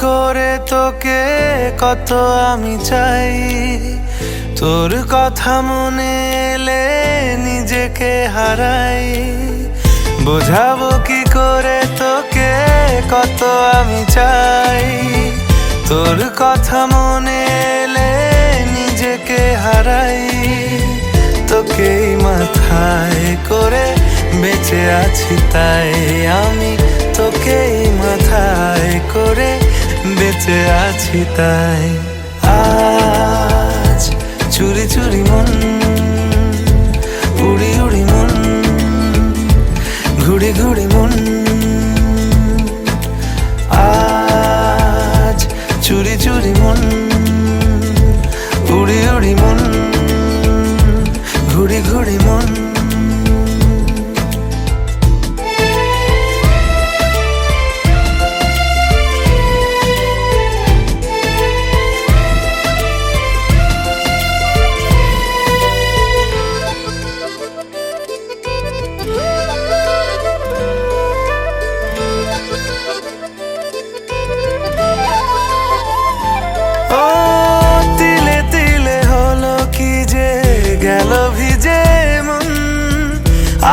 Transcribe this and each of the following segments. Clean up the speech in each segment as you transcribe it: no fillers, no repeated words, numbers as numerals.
করে তোকে কত আমি চাই, তোর কথা মনে এলে নিজেকে হারাই। বোঝাবো কি করে তোকে কত আমি চাই, তোর কথা মনে এলে নিজেকে হারাই। তোকেই মাথায় করে বেঁচে আছি তাই আমি, তোকেই মাথায় করে বেঁচে আছি তাই। আজ চুরি চুরি মন, উড়ি উড়ি মন, ঘুড়ি ঘুড়ি মন। আজ চুরি চুরি মন, উড়ি উড়ি মন, ঘুড়ি ঘুড়ি মন। গেল ভিজে মন,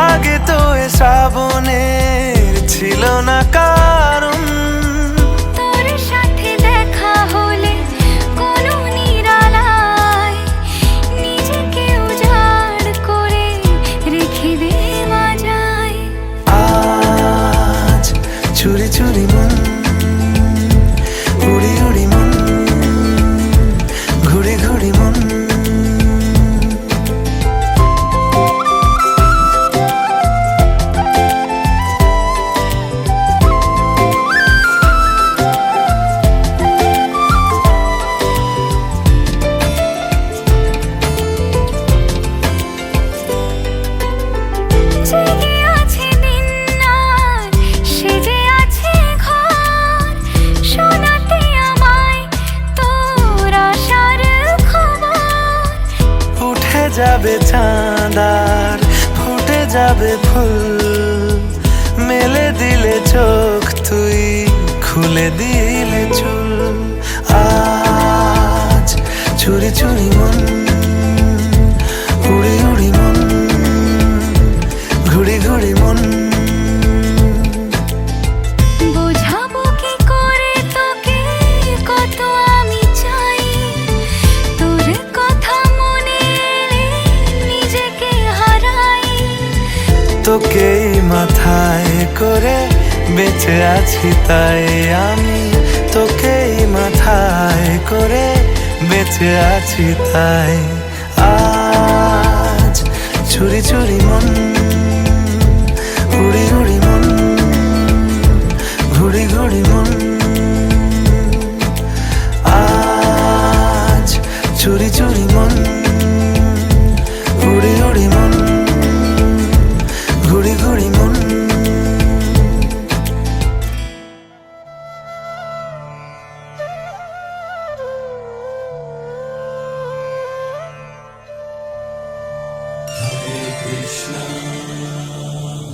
আগে তো এ শ্রাবণের ছিল না কারণ। তোর সাথে দেখা হলে কোনো নিরালায় নিজেকে উজাড় করে রেখে দে মাঝায়। আজ চুরি চুরি মন, উড়ি উড়ি মন, ঘুড়ি ঘুড়ি মন। যাবে চাঁদার ফুটে যাবে ফুল, মেলে দিলে চোখ তুই খুলে দিলে চুল। আজ চুরি চুরি মন, উড়ি উড়ি মন, ঘুড়ি ঘুড়ি মন। বোঝাবো কি করে তোকে কত আমি চাই, তোর কথা মনে এলে নিজেকে হারাই। তোকেই মাথায় করে বেঁচে আছি তাই আমি, তোকেই মাথায় করে বেঁচে আছি তাই। আজ চুরি চুরি মন, উড়ি উড়ি মন, ঘুড়ি ঘুড়ি মন। আজ চুরি চুরি মন, উড়ি উড়ি মন, ঘুড়ি ঘুড়ি মন।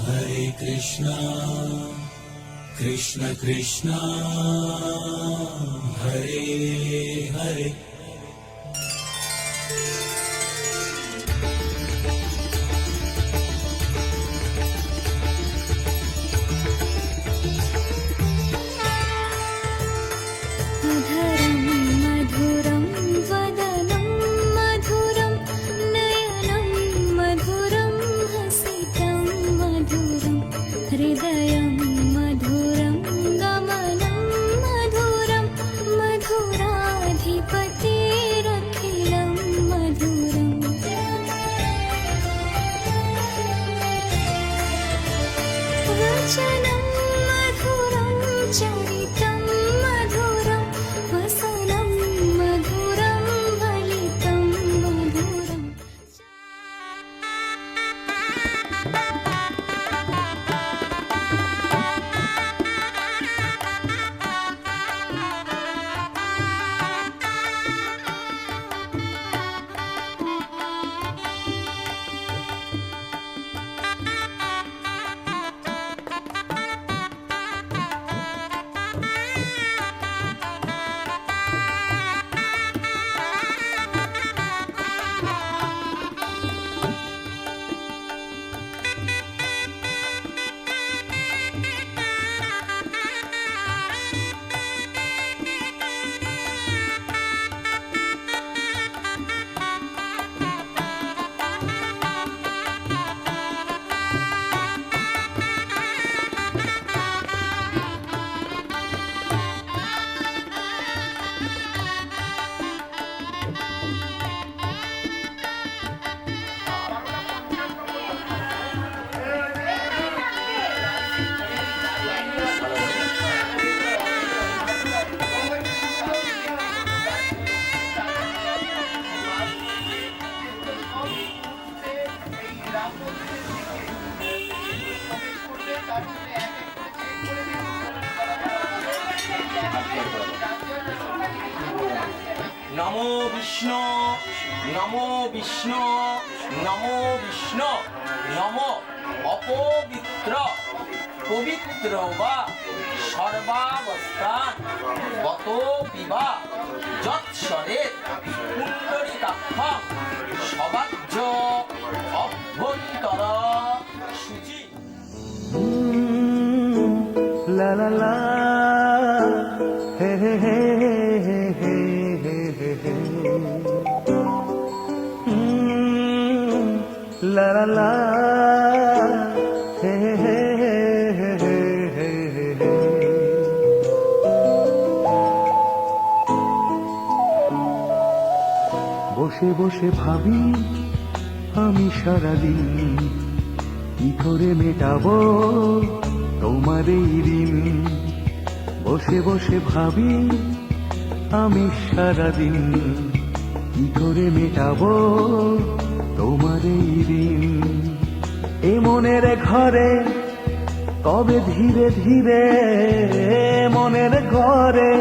Hare Krishna, Krishna Krishna, Hare Hare. मधुरं वदनं मधुरं नयनं मधुरं हसितं मधुरं हृदयं मधुरं गमनं मधुरं मधुराधिपति নমো বিষ্ণু নমো বিষ্ণু নমো বিষ্ণু নম অপবিত্র পবিত্র বা সর্বাবস্থান গত পিবা যৎসরে পুণ্ডরিকাক্ষং সবাজ্য অভ্যন্তর শুচি। La la la, hey hey hey hey hey hey hey hey. La la la, hey hey hey hey hey hey hey. বসে বসে ভাবি আমি সারাদিন কি করে মেটাবো তোমার এই ঋণ। বসে বসে ভাবি আমি সারাদিন কি করে মেটাবো তোমার এই ঋণ। এ মনের ঘরে কবে ধীরে ধীরে, মনের ঘরে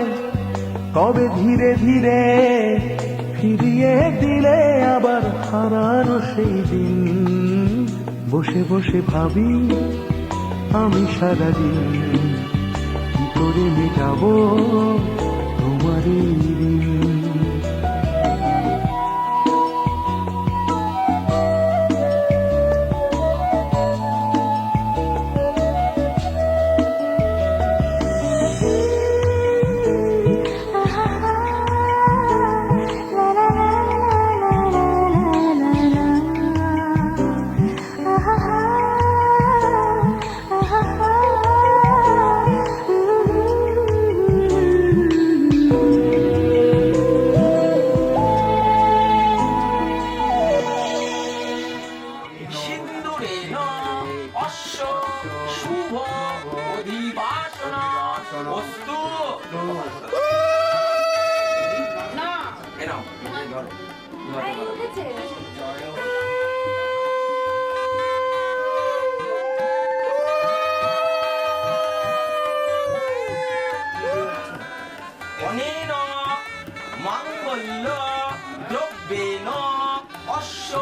কবে ধীরে ধীরে ফিরিয়ে দিলে আবার হারানো সেই দিন। বসে বসে ভাবি আমি সারাদিন কি করে মেটাবো তোমার এই ঋণ। সিন্দুরেণ অশ্ব শুভ অধিবাসন বস্তু। এ নাও, ধরো। অনেন মাঙ্গল্য দ্রব্যেন অশ্ব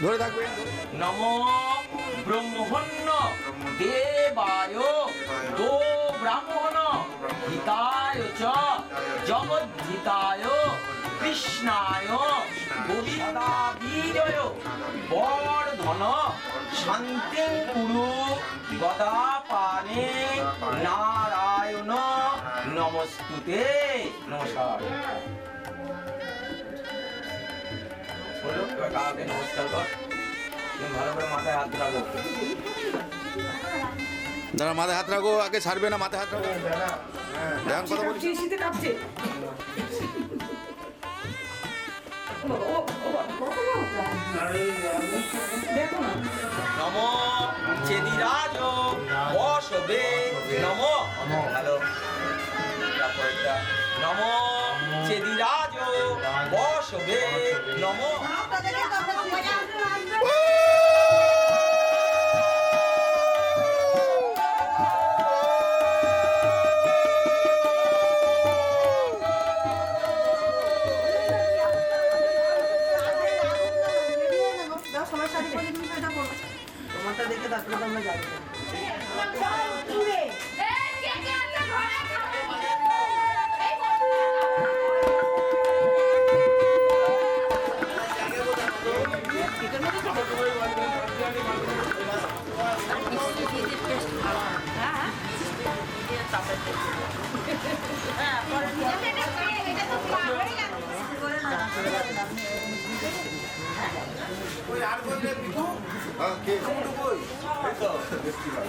ধরে থাকবে। নম ব্রহ্মণ্য দেবায় দো ব্রাহ্মণ হিতায় চ জগদ্ধিতায় কৃষ্ণায় গোবিন্দা বিজয় বর্ধন শান্তি কুরু গদাপানে নারায়ণ নমস্তুতে। নমস্কার। বলো এবার কাকে নমস্কার কর। তুমি ভালো করে মাথায় হাত রাখো। দাঁড়া, মাথায় হাত রাখো। আগে ছাড়বে না, মাথায় হাত রাখো। দেখুন কথা বলছি। নম চেদিরাজ বসবে নম। হ্যালো, তারপরটা নম চেদিরাজ বসবে নম। তোমারটা দেখে তারপরে তো আমরা যাবো।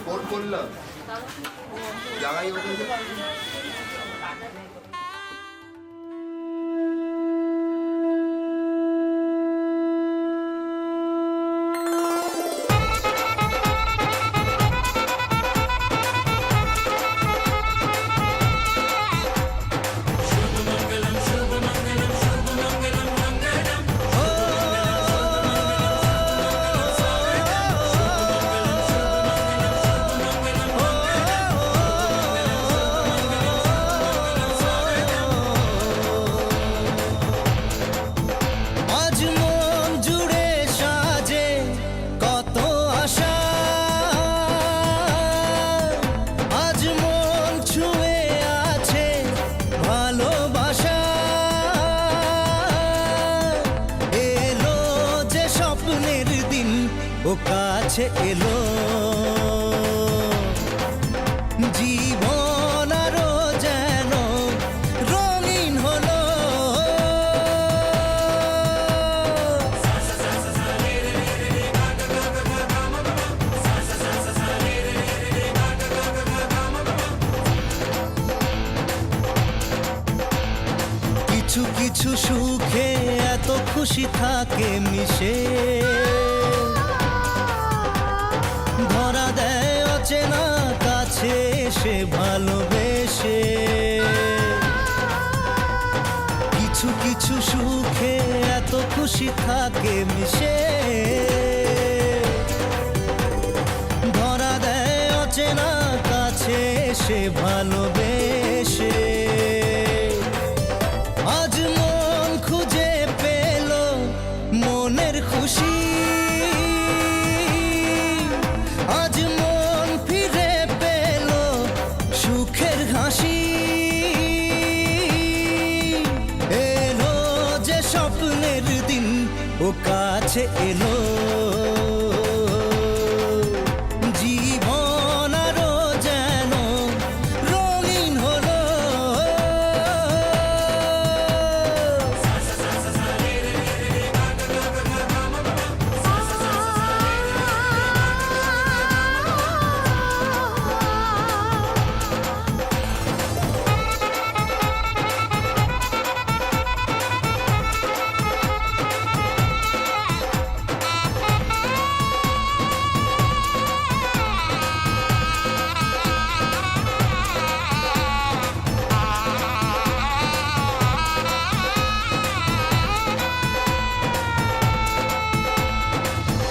ফোন করলাম জায়গায় ও কাছে এলো, জীবন আরো যেন রঙিন হলো। কিছু কিছু সুখে এত খুশি থাকে মিশে, ধরা দেয় অচেনা কাছে এসে ভালোবেসে। কিছু কিছু সুখে এত খুশি থাকে মিশে, ধরা দেয় অচেনা কাছে এসে ভালোবেসে। আজ মন খুঁজে পেল মনের খুশি, আজ মন ফিরে পেল সুখের হাসি। এলো যে স্বপ্নের দিন, ও কাছে এলো, জীবন আরো যেন রঙিন হলো।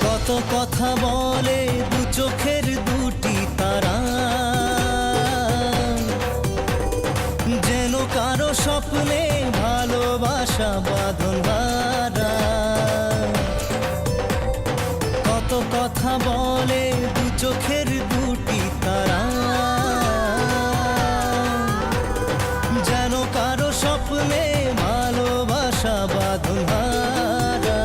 কত কথা বলে দু চোখের দুটি তারা, যেন কারো স্বপ্নে ভালোবাসা বাঁধন হারা। কত কথা বলে দু চোখের দুটি তারা, যেন কারো স্বপ্নে ভালোবাসা বাঁধন হারা।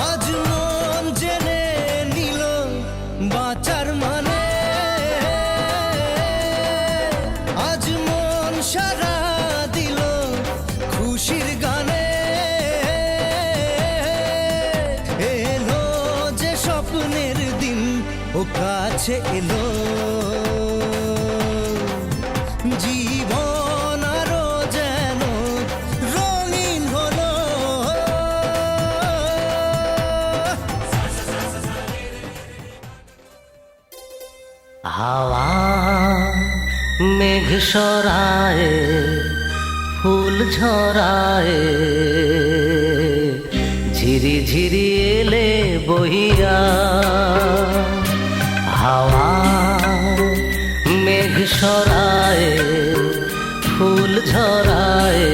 আজ মন জেনে নিল বাঁচার মানে, আজ মন সারা দিল খুশির গানে। এলো যে স্বপ্নের দিন, ও কাছে এলো, জীবন আরো যেন রঙিন হলো। হাওয়া মেঘ সরায়, ফুল ঝরায়, ঝিরি ঝিরি এলে বহিয়া। হাওয়া মেঘ সরায়, ফুল ঝরায়,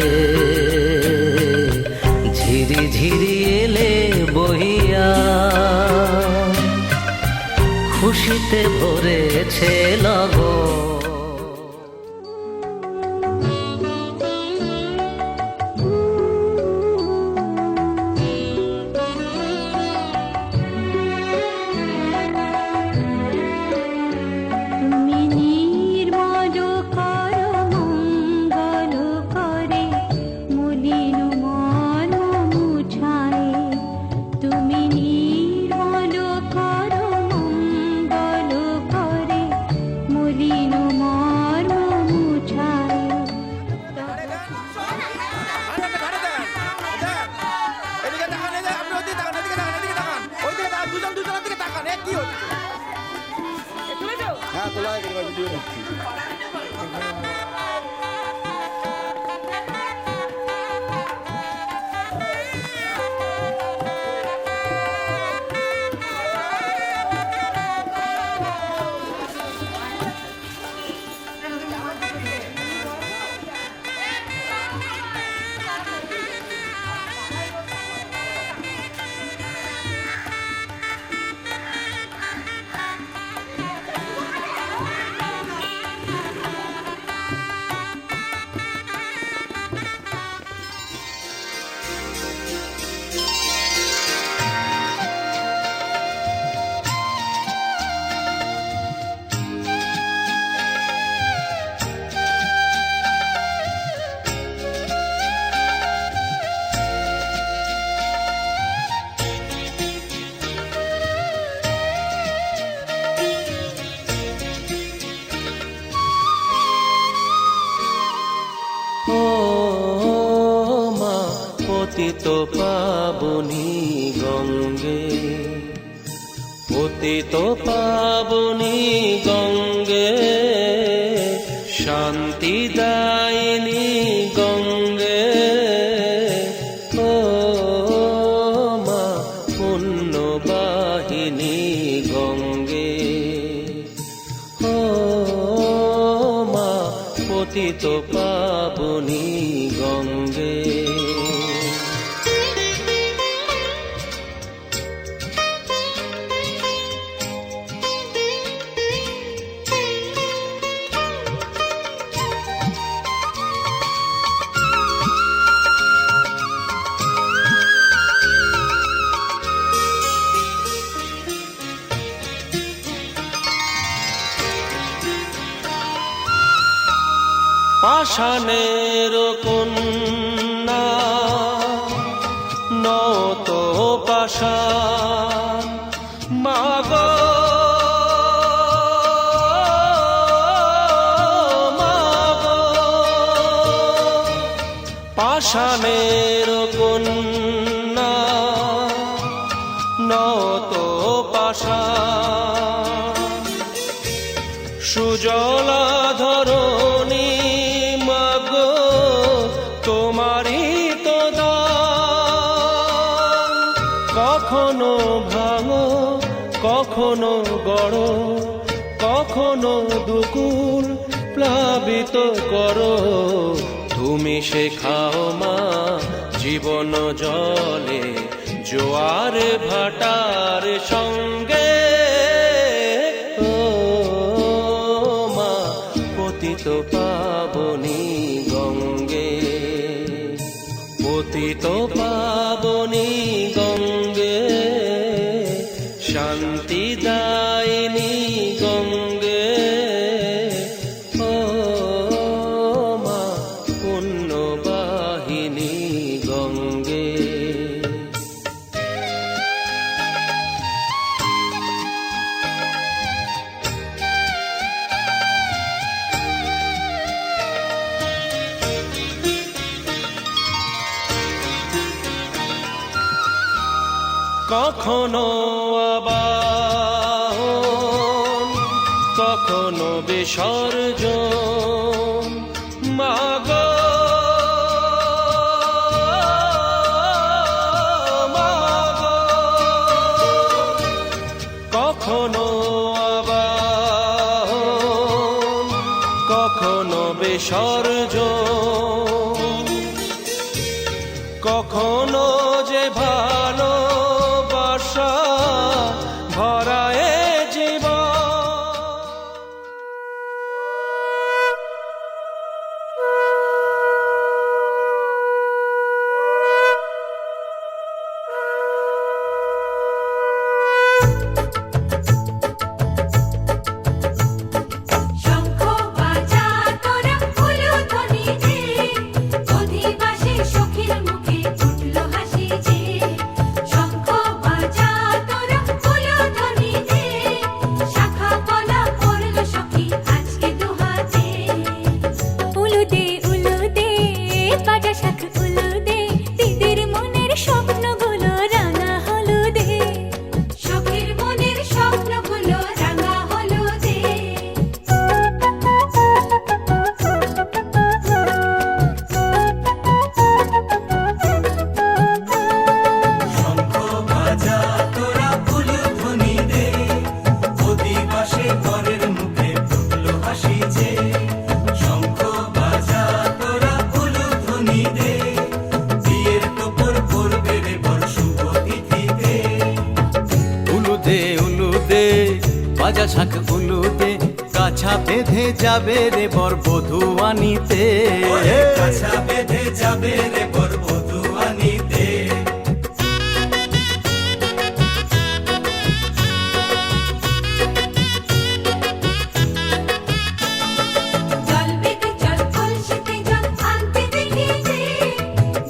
ঝিরি ঝিরি এলে বহিয়া। খুশিতে ভরেছে লগন। তুমি নির্মল কর মঙ্গল করে, মলিন মন মুছায়ে। তুমি নির্মল কর মঙ্গল করে, পতিত পাবনী গঙ্গে, পতিত পাবনী গঙ্গে, শান্তি দায়িনী গঙ্গে, ও মা পুণ্যবাহিনী গঙ্গে, ও মা পতিত পাবনী গঙ্গে। পাষাণের কন্যা নত পাষাণ, মাগো মাগো, পাষাণের কন্যা নত পাষাণ, সুজলা ধরণী তোমারই তো দান, কখনো ভাঙো কখনো গড়ো, কখনো দুকুল প্লাবিত করো, তুমি শেখাও মা জীবন জলে জোয়ার ভাটার সঙ্গে, ও মা পতিত পাবনী গঙ্গে, পতিত পাবনী গঙ্গে, শান্তি দায়িনী গঙ্গে, ও মা পুণ্যবাহিনী গঙ্গে। কখনো আবাহন কখনো বিসর্জন, মাগো মাগো, কখনো আবাহন কখনো বিসর্জন, কখনো যে ভালো ভরায় জীবন। শঙ্খ বাজা তোরা উলুধ্বনি দে, অধিবাসী সখীর মুখে ফুটল হাসি যে। শঙ্খ বাজা তোরা উলুধ্বনি দে, শাখা পলা পড়ল সখী আজকে দুহাতে। উলু দে বাজা শাখ উলু দে, দিদির মনের স্বপ্নগুলো রাঙা হলুদে, সখীর মনের স্বপ্নগুলো রাঙা হলুদে। শঙ্খ বাজা তোরা উলুধ্বনি দে, অধিবাসী ঘরের মুখে ফুটলো হাসি যে। শঙ্খ বাজা তোরা উলুধ্বনি দে, বিয়ের তোপর পড়বে রে বর শুভ তিথিতে। উলুদে বাজা শাখ উলুদে, কাছা বেঁধে যাবে রে বর বধূ আনিতে, ওরে কাছা বেঁধে যাবে রে বর বধূ আনিতে। জল বেঁধে জল কলসিতে জল আনতে দেখি যে,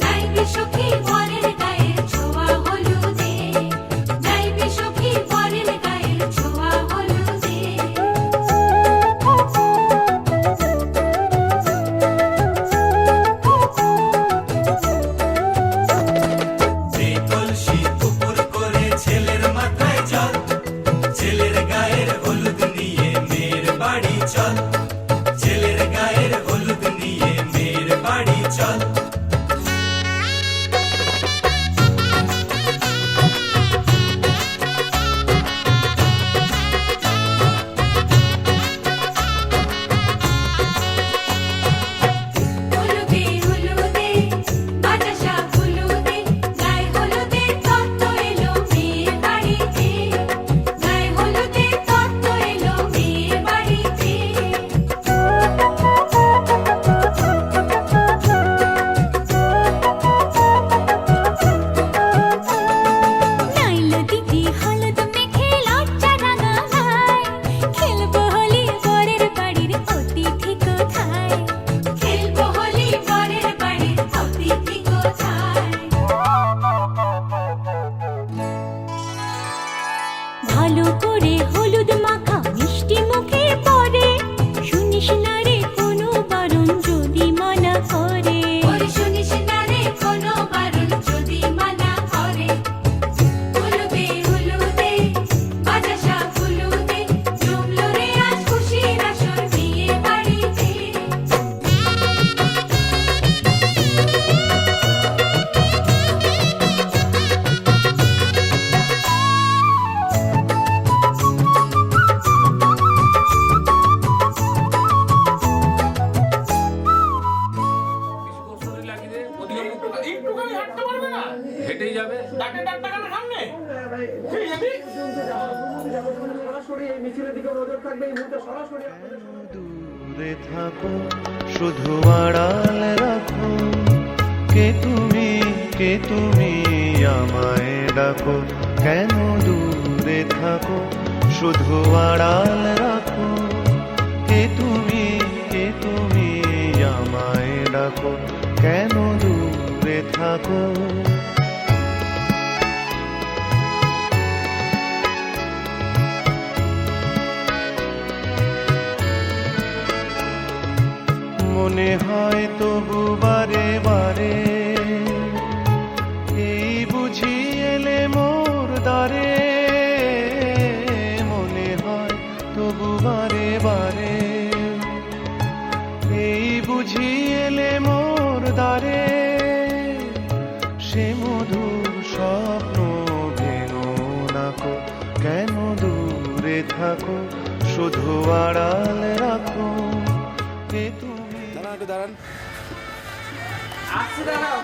নাইবে সখী বরের গায়ের ছোঁয়া হলুদে, নাইবে সখী বরের গায়ের ছোঁয়া হলুদে। জল হলুদে হলুদে বাতাসা হলুদে গায়ে হলুদে তত্ত্ব এলো মেয়ের বাড়িতে গায়ে হলুদে তত্ত্ব এলো মেয়ের বাড়িতে নাইলো দিদি হলুদ মেখে লজ্জা রাঙায় খেলবো হোলি বরের বাড়ির অতিথি কোথায় খেলবো হোলি বরের বাড়ির অতিথি কোথায় ভালো করে হলুদ মাখা মিষ্টি মুখে পড়ে শুনিস না রে কোনো বারণ যদি মানা করে শুনিস না রে কোনো বারণ যদি মানা করে হলুদে হলুদে বাতাসা হলুদে জমলো রে আজ খুশির আসর বিয়ে বাড়িতে হেঁটেই যাবে সরাসরি এই মিছিলের দিকে নজর থাকবে এই মুহূর্তে সরাসরি দূরে থাকো শুধু আড়াল রাখো কে তুমি আমায় ডাকো কেন দূরে থাকো শুধু আড়াল রাখো কে তুমি আমায় ডাকো কেন দূরে থাকো মনে হয় তবু বারে বারে এই বুঝি এলে মোর দ্বারে মনে হয় তবু বারে বারে এই বুঝি এলে মোর দ্বারে সে মধুর স্বপ্ন ভেঙো নাকো কেন দূরে থাকো শুধু আড়াল রাখো কে তুমি দাঁড়ান একটু দাঁড়ান আসছি দাঁড়াও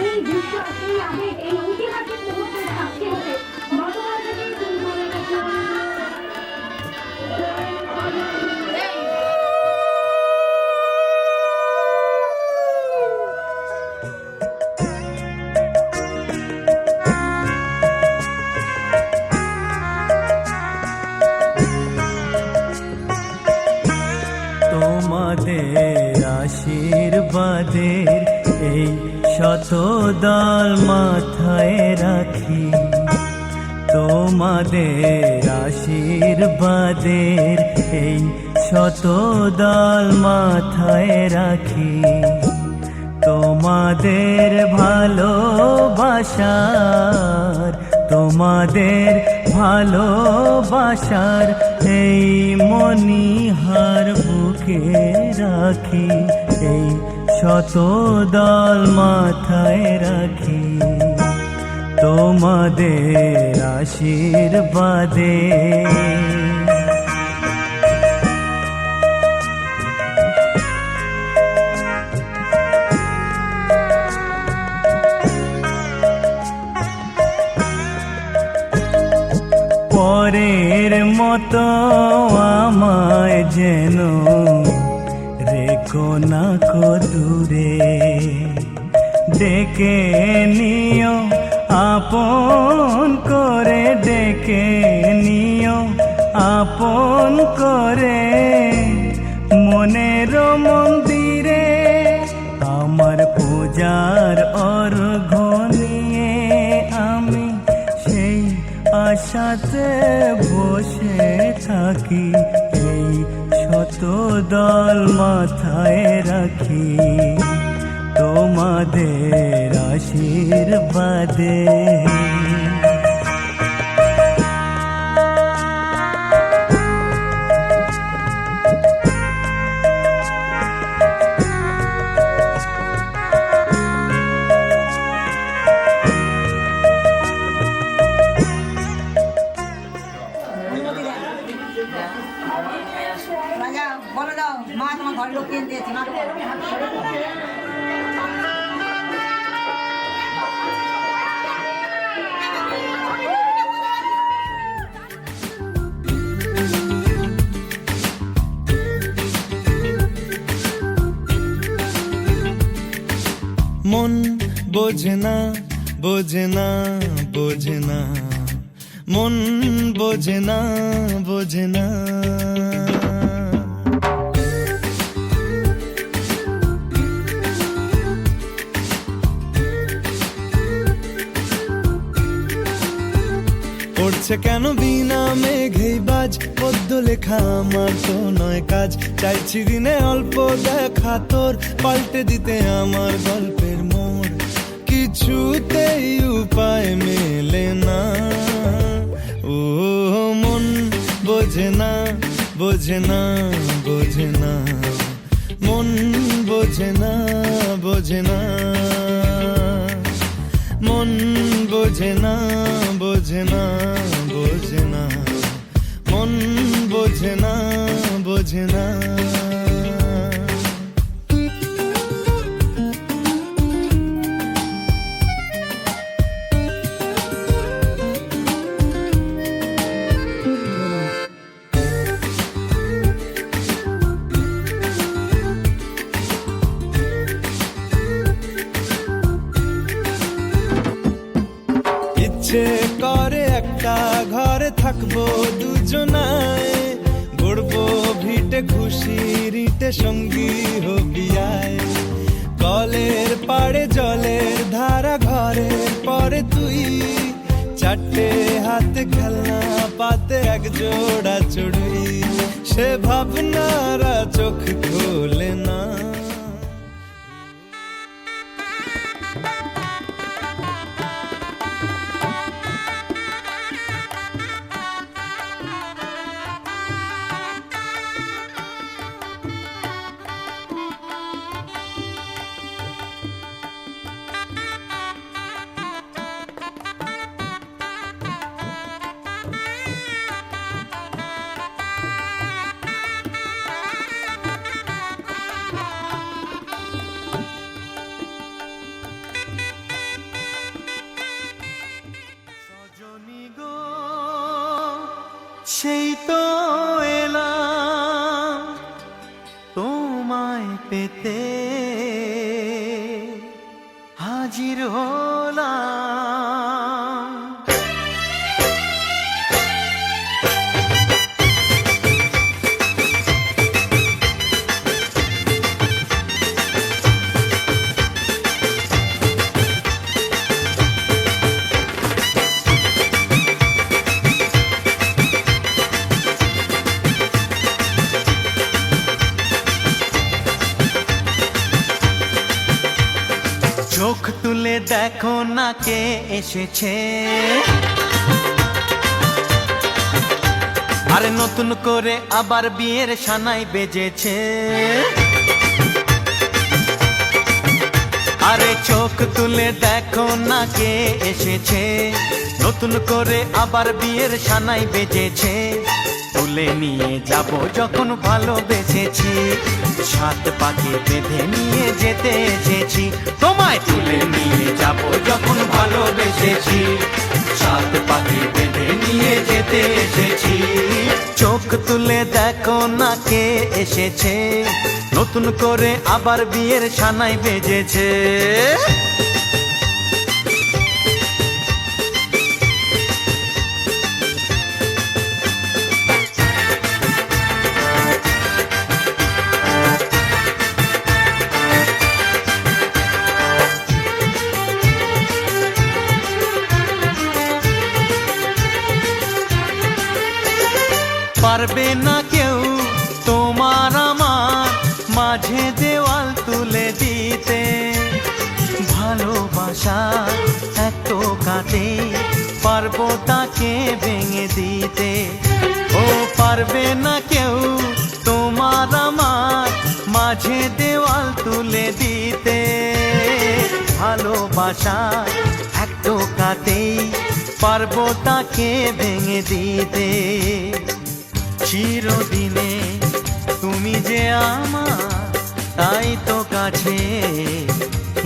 এই দৃশ্য এই আগে এই ঐতিহাসিক মুহূর্তে সাক্ষী হতে বর্তমান থেকে শুরু করে গেছে তোমাদের আশীর্বাদের এই শতদল মাথায় রাখি তোমাদের আশীর্বাদের এই শতদল মাথায় রাখি তোমাদের ভালোবাসার এই মণিহার বুকে রাখি এই শতদল মাথায় রাখি তোমাদের আশীর্বাদে পরের মতো আমায় যেন রেখো না কো দূরে ডেকে নিও আপন করে ডেকে নিও আপন করে মনের মন্দিরে আমার পূজার অর্ঘ নিয়ে আমি সেই আশাতে বসে থাকি এই শত দল মাথায় রাখি তোমাদের আশীর্বাদে। রাজা বলে দাও মা তোমার ঘরের লোক কিনতে দিয়েছি মা মন বোঝে না বোঝে না বোঝে না মন বোঝে না বোঝে না পড়ছে কেন বিনা মেঘেই বাজ পদ্য লেখা আমার তো নয় কাজ চাইছি দিনে অল্প দেখা তোর পাল্টে দিতে আমার গল্পের মোড় কিছুতেই উপায় মেলে না ও মন বোঝে না বোঝে না বোঝে না মন বোঝে না বোঝে না মন বোঝে না বোঝে না বোঝে না মন বোঝে না বোঝে না ইচ্ছে করে একটা ঘরে থাকবো দুজনায় গড়বো ভিটে খুশির ইটে সঙ্গী হবি আয় কলের পাড়ে জলের ধারা ঘরের পরে তুই চারটে হাতে খেলনা পাতে এক জোড়া চড়ুই সে ভাবনারা চোখ খোলে না সেই তো এলাম তোমায় পেতে হাজির হলাম চোখ তুলে দেখো না কে এসেছে আরে নতুন করে আবার বিয়ের সানাই বেজেছে আরে চোখ তুলে দেখো না কে এসেছে নতুন করে আবার বিয়ের সানাই বেজেছে তুলে নিয়ে যাব যখন ভালোবেসেছি সাত পাকে বেঁধে নিয়ে যেতে এসেছি তোমায় তুলে নিয়ে যাব যখন ভালোবেসেছি সাত পাকে বেঁধে নিয়ে যেতে এসেছি চোখ তুলে দেখো না কে এসেছে নতুন করে আবার বিয়ের সানাই বেজেছে পারবে না কেউ তোমার আমার মাঝে দেওয়াল তুলে দিতে। ভালোবাসা এত কাটে পারবো তাকে ভেঙে দিতে। ও পারবে না কেউ তোমার আমার মাঝে দেওয়াল তুলে দিতে। ভালোবাসা এত কাটে পারবো তাকে ভেঙে দিতে। চিরদিনে তুমি যে আমার, তাই তো কাছে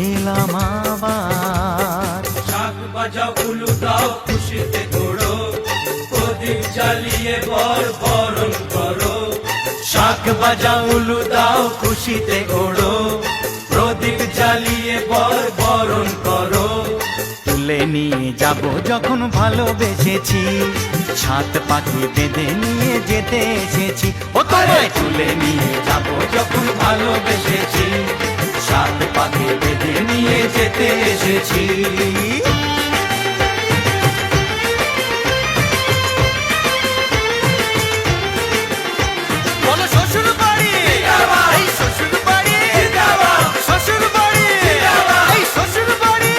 এলাম আবার। শাক বাজাও উলু দাও খুশিতে ঘোড়ো, প্রদীপ জ্বালিয়ে বর বরণ করো। শাক বাজাও উলু দাও খুশিতে ওড়ো, প্রদীপ জ্বালিয়ে বর বরণ করো। তুলে নিয়ে যাব যখন ভালোবেসেছি, সাত পাখি বেঁধে নিয়ে যেতে এসেছি। ও তোমায় তুলে নিয়ে যাব যখন ভালোবেসেছি, সাত পাখি বেঁধে নিয়ে যেতে এসেছি। বলো শ্বশুর বাড়ি, এই শ্বশুর বাড়ি, শ্বশুর বাড়ি, এই শ্বশুর বাড়ি।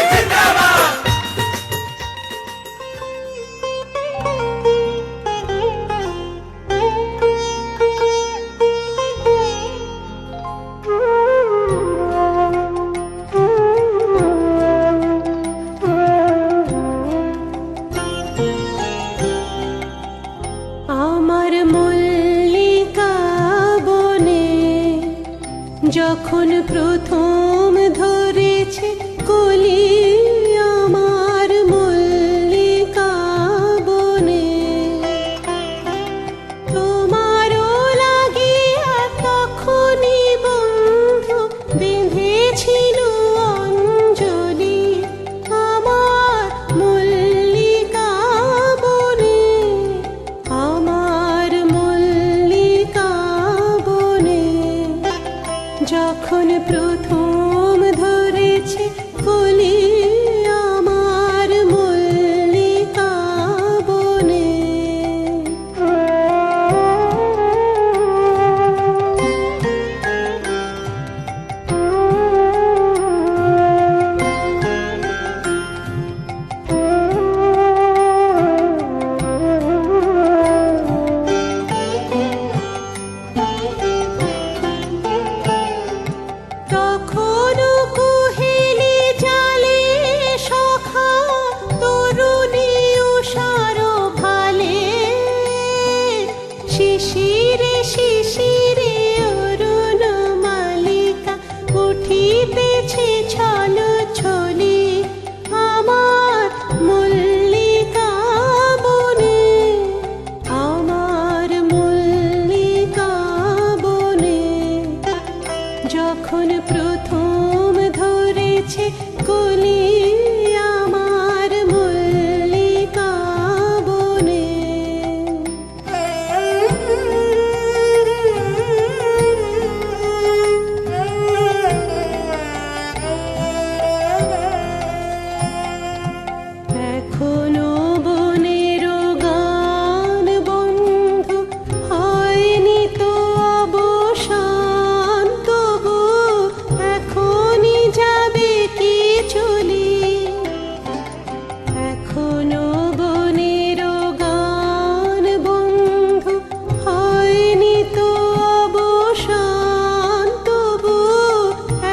আমার মল্লিকা বনে যখন প্রথম ধরেছে কলি, আমার মল্লিকা বনে তোমারও লাগিয়া তখনই বন্ধু বেঁধেছিল অঞ্জলি। আমার মল্লিকা বনে, আমার মল্লিকা বনে যখন প্রথম ধরেছে কলি, আমার মল্লিকা বনে। তখনও কুহেলি জালে সখা তরুণী উষার ভালে, শিশিরে শিশিরে অরুণ মালিকা উঠিতেছে ছল ছলি। আমার মল্লিকা বনে, আমার মল্লিকা বনে যখন প্রথম ধরেছে কলি, আমার মল্লিকা বনে। এখনো বনের গান বন্ধু হয়নি তো অবসান, তবু এখনই যাবে কি চলি। এখনো বনের গান বন্ধু হয়নি তো অবসান, তবু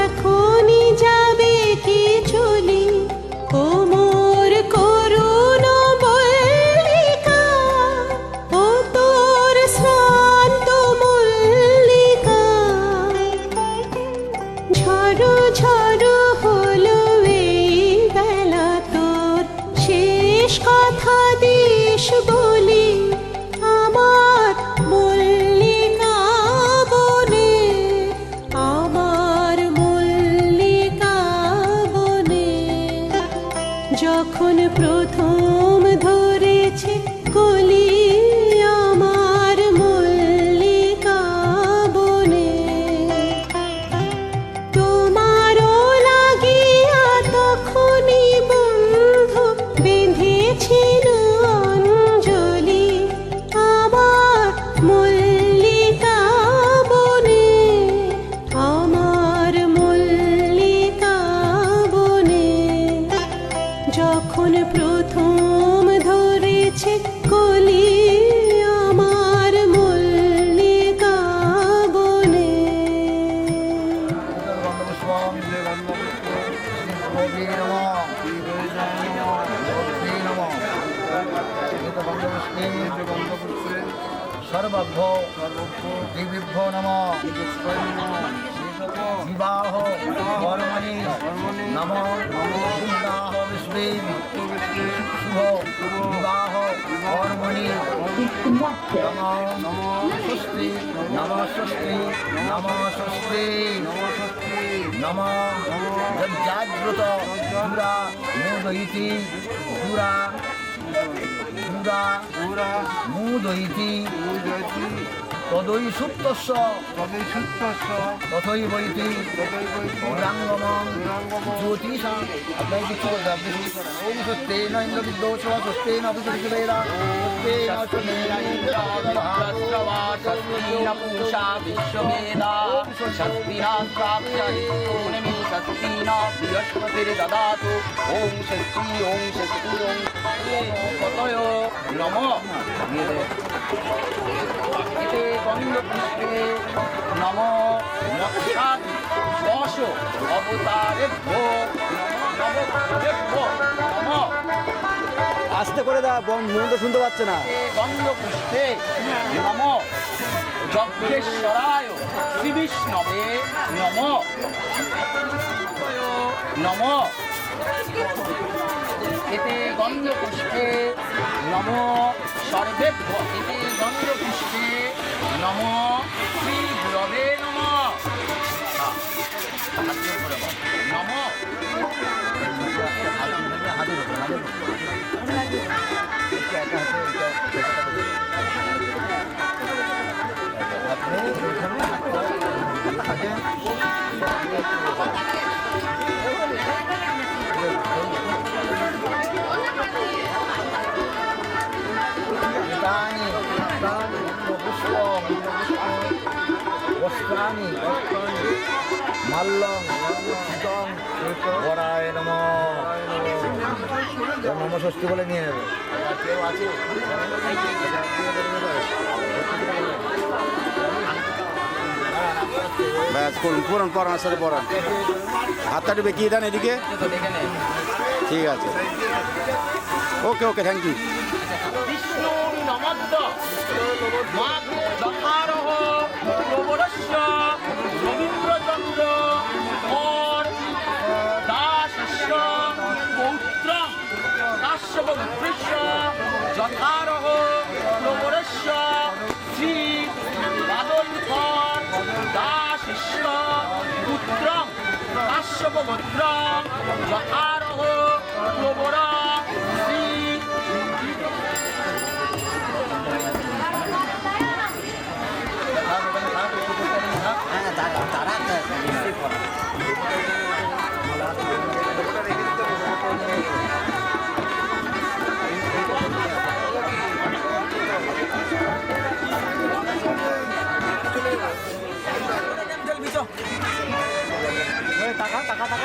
এখনই যাবে কি চলি। ও মোর করুণ মল্লিকা, ও তোর শ্রান্ত মল্লিকা, ঝড়ো ঝড়ো হলো এই বেলা তোর শেষ কথা দিস বলি। আমার মল্লিকা বনে, আমার মল্লিকা বনে যখন প্রথম ধরেছে কলি, আমার মল্লিকা বনে তোমারও লাগিয়া তখনই বন্ধু বেঁধেছিল অঞ্জলি। আমার যখন প্রথম ধরেছে কলি আমার মল্লিকা বনে। সর্বভ্য দেবীভ্যো নমঃ বিবাহ কর্মণি নমঃ বিবাহ বিষ্ণে শুভ বিবাহ কর্মণি নমঃ স্বস্তি নমঃ স্বস্তি নমঃ স্বস্তি নমঃ জাগ্রত দুরা মোদয়িতি দুরা দুরা মোদয়িতি তদৈ সুপ্তস্য তথৈবৈতি পুরাঙ্গমং জ্যোতিষা। আপনাকে কিছু বলতে আপনি শুরু করেন। ওম স্বস্তেন ইন্দ্রবিদ্য স্বস্তেন অভিষেকেরা দদাতু ওম শক্তি ওম শক্তি ওম কতয় নমঃ। এতে গন্ধপুষ্পে নমঃ নক্ষাৎ দশ অবতারেভ্যো নবগ্রহেভ্যো নমঃ। আস্তে করে দা, মন তো শুনতে পাচ্ছে না। গন্ধপুষ্পে নমঃ যজ্ঞেশ্বরায় শ্রী বিষ্ণবে নমঃ নমঃ। এতে গন্ধপুষ্পে নমঃ সর্বেভ্য এতে গন্ধপুষ্পে নমঃ শ্রী গুরবে নমঃ নমঃ। বস্ত্রাণি মাল্যং বরায় নমঃ। নম ষষ্ঠী বলে নিয়ে নেবে। কেউ আছে ব্যাস করুন পড়ান পড়ানোর সাথে পড়ান। হাতটা একটু বেঁকিয়ে দেন এদিকে। ঠিক আছে, ওকে ওকে, থ্যাংক ইউ। বিষ্ণু নমদ্দ মাঘ দশারহ প্রবরস্য রবীন্দ্রচন্দ্র কর দাসস্য পৌত্র কাশ্যপপুত্রস্য যথারহ প্রবরস্য শ্রী বাদলকর দাসস্য পুত্র কাশ্যপপুত্র যথারহ প্রবর শ্রী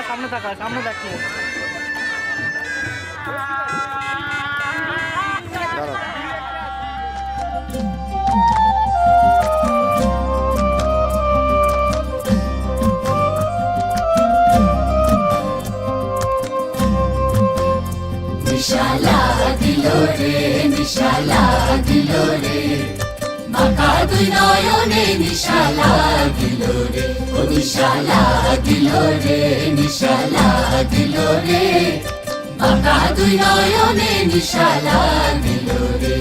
সামনে তাকা, সামনে দেখি। নিশালা দিল রে নিশালা দিল রে বাঁকা দুই নয়নে নিশালা দিল রে ও নিশালা দিল রে নিশালা দিল রে বাঁকা দুই নয়নে নিশালা দিল রে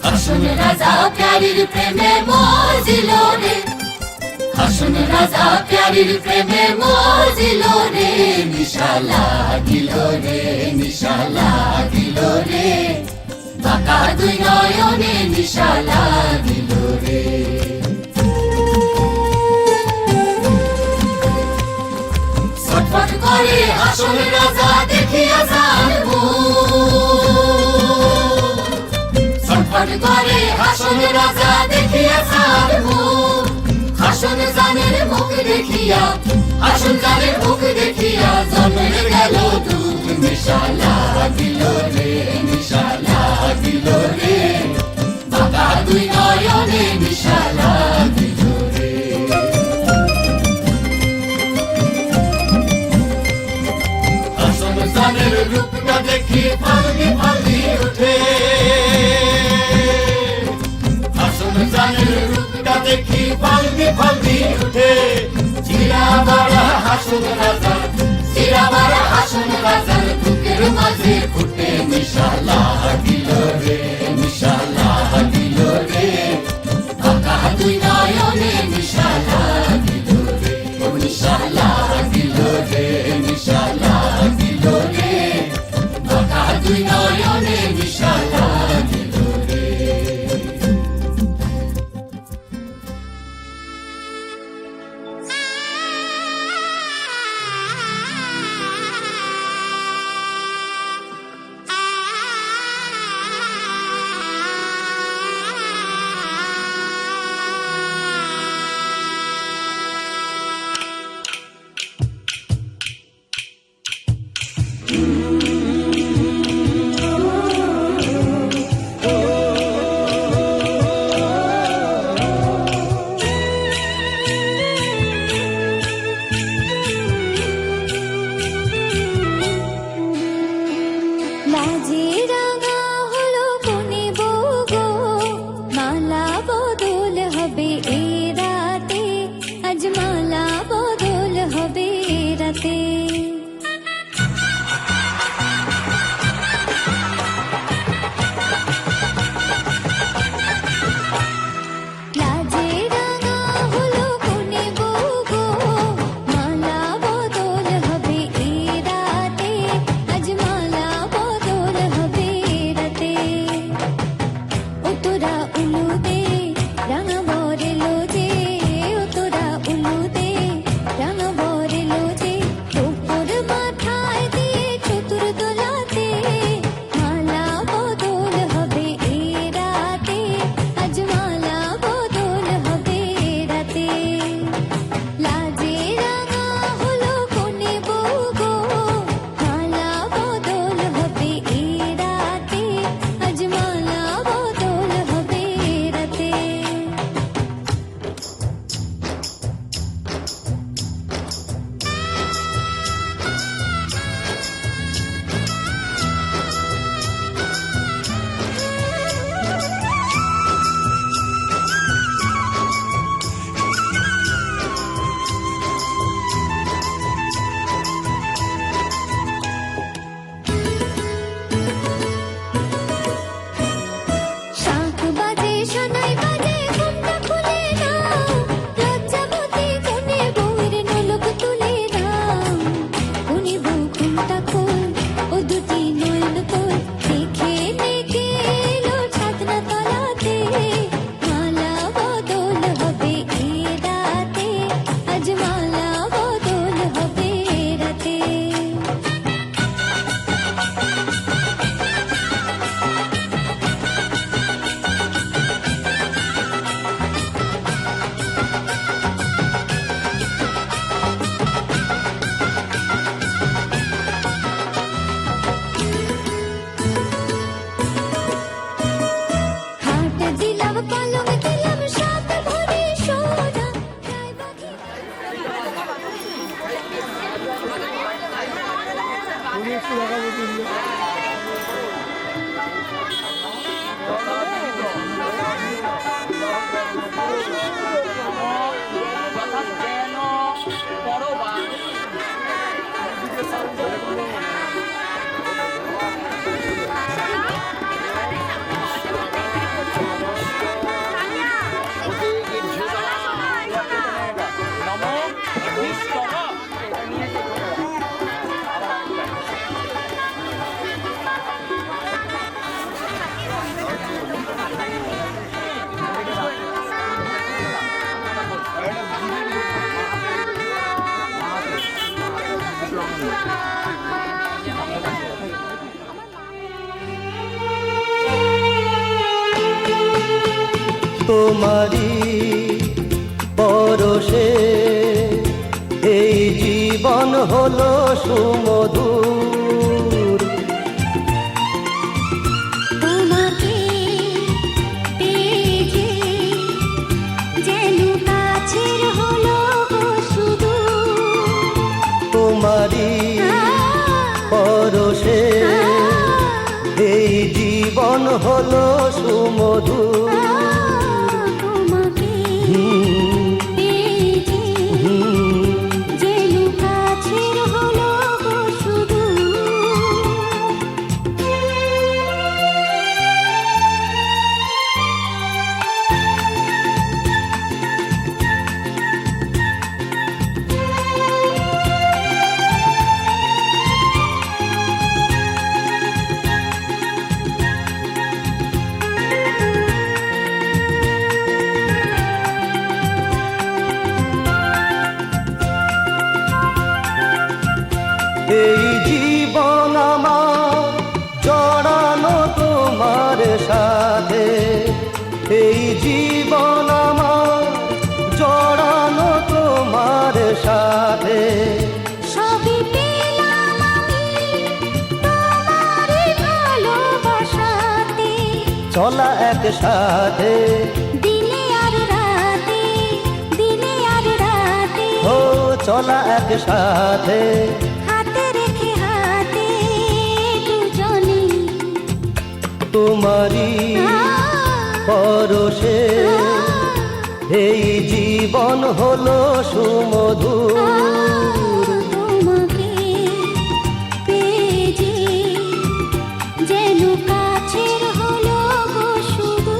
হাসুন রাজা প্যারির প্রেমে মজিল রে হাসুন রাজা প্যারির প্রেমে মজিল রে নিশালা দিল রে নিশালা দিল রে বাঁকা দুই নয়নে নিশালা দিল রে ছটফট করে হাসুন রাজা দেখিয়া যান ছটফট করে হাসুন রাজা দেখিয়া যান হাসুন জানের মুখ দেখিয়া হাসুন জানের মুখ দেখিয়া জন্মের গেল দুধ নিশা লাগিল রে, নিশা লাগিল রে, বাঁকা দুই নয়নে নিশা লাগিল রে। হাসন জানের রূপটা দেখি ফালগি ফালগি উঠে, হাসন জানের রূপটা দেখি ফালগি ফালগি উঠে। চিরা বাড়া হাসন রাজা, চিরা বাড়া হাসন রাজার বুকের মাঝে ফুটে নিশা লাগিল রে, নিশা লাগিল রে, বাঁকা দুই নয়নে নিশা লাগিল রে, ও নিশা লাগিল রে, নিশা লাগিল রে, বাঁকা দুই নয়নে নিশা লাগিল রে। লাজে রাঙা হলো কোনে বউ গো, মালা বদল হবে এ রাতে, আজ মালা বদল হবে এ রাতে। লাজে রাঙা হলো কোনে বউ গো, মালা বদল হবে এ রাতে, আজ মালা বদল হবে এ রাতে। ও তোরা উলু দে রাঙা বরেলো যে, ও তোরা উলু দে রাঙা বরেলো যে, উপর মাথায় দিয়ে চতুর দোলাতে, মালা বদল হবে এ রাতে, আজ মালা বদল হবে এ রাতে। লাজে রাঙা হলো কোনে বউ গো, মালা বদল হবে এ রাতে, আজ মালা বদল হবে এ রাতে। শাঁখ বাজে শোনাই বাজে ঘুমটা খুলে নাও, লজ্জাবতী কোনে বউয়ের নোলক তুলে দাও। কোনে বউ ঘুমটা খোল, ও দুটি নয়ন খোল, দেখে নেকে এলো ছাদনা তলাতে, মালা বদল হবে এ রাতে, আজ মালা বদল হবে এ রাতে। খাট দিলাম পালং দিলাম সাত ভরি সোনা, গায়ে বাঁধি তোমারি পরশে এই জীবন হলো সুমধুর, পরশে এই জীবন হলো সুমধুর তোমাকে পেয়েছি যেন কাছের হলো গো শুধু এই জীবন আমার জড়ানো তোমার সাথে এই জীবন আমার জড়ানো তোমার সাথে সবই পেলাম আমি তোমারই ভালোবাসাতে চলা একসাথে দিনে আর রাতে দিনে আর রাতে ও চলা একসাথে হাতে রেখে হাতে দুজনে তোমারই পরশে এই জীবন হলো সুমধুর তোমাকে পেয়েছি যেন কাছের হলো গো শুধু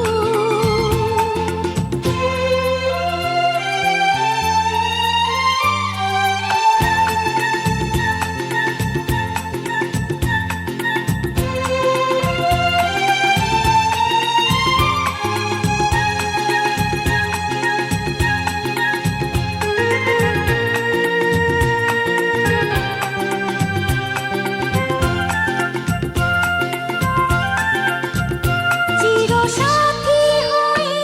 চিরসাথী হয়ে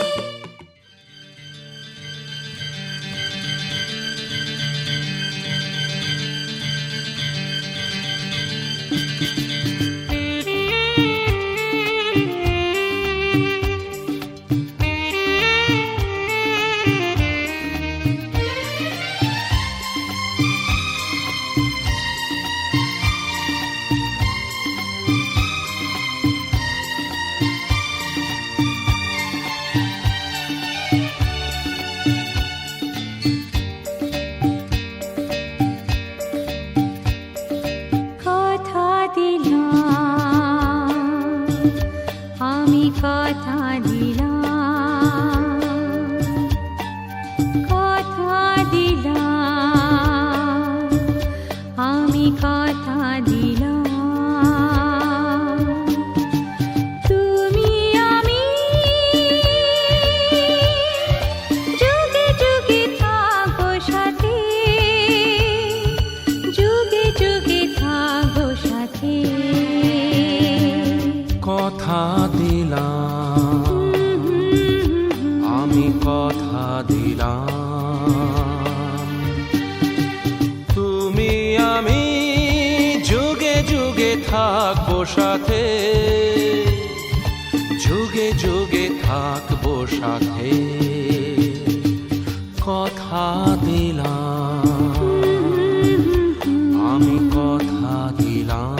কথা দিলাম আমি কথা দিলাম কথা দিলাম আমি কথা দিলাম তুমি আমি যুগে যুগে থাকো সাথে যুগে যুগে থাকো সাথে কথা দিলাম আমি কথা দিলাম তুমি আমি যুগে যুগে থাকবো সাথে যুগে যুগে থাকবো সাথে কথা দিলাম আমি কথা দিলাম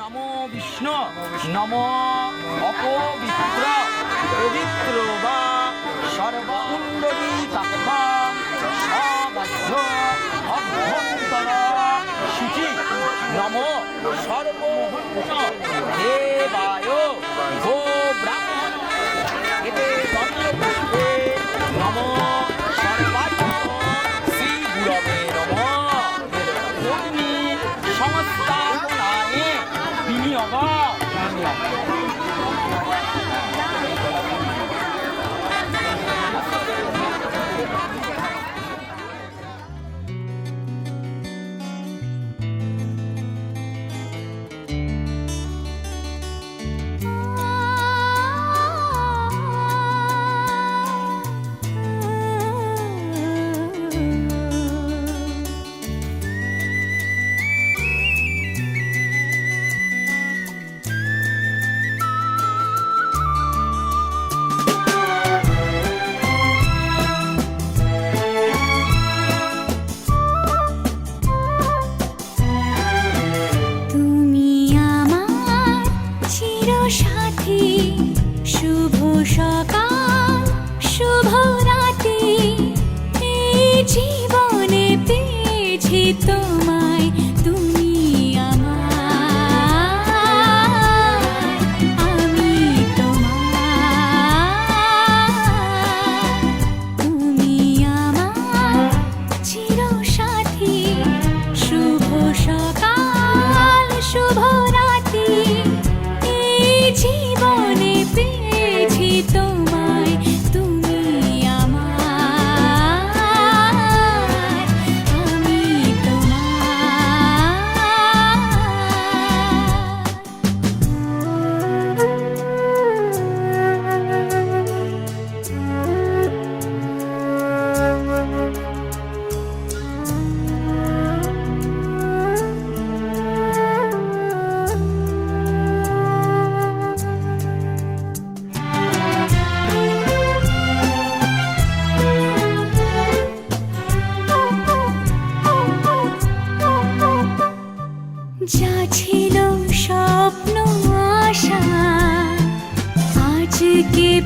নমো বিষ্ণু নমো অপবিত্র পবিত্র বা সর্বকুণ্ডলী কাকবা সবাহ্য অভ্যন্তর শুচি নমো সর্বভূত দেবায় গো ব্রাহ্মণ এতে বন্দপুষ্পে নমো সর্বাত্ম শ্রী গুরবে নমঃ অগ্নি সংস্থাপনায় বিনিয়োগ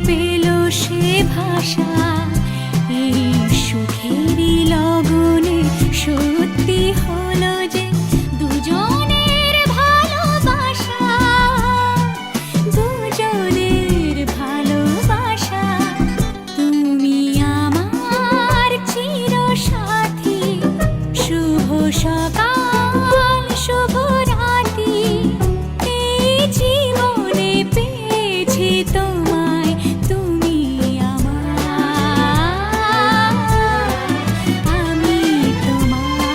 পেল সে ভাষা এই সুখেরই লগনে সত্যি হলো যে দুজনের ভালোবাসা, দুজনের ভালোবাসা। তুমি আমার চিরসাথী, শুভ সকাল শুভ রাতি, এই জীবনে পেয়েছি তোমায়, তুমি আমার, আমি তোমার।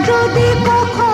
যদি কখনো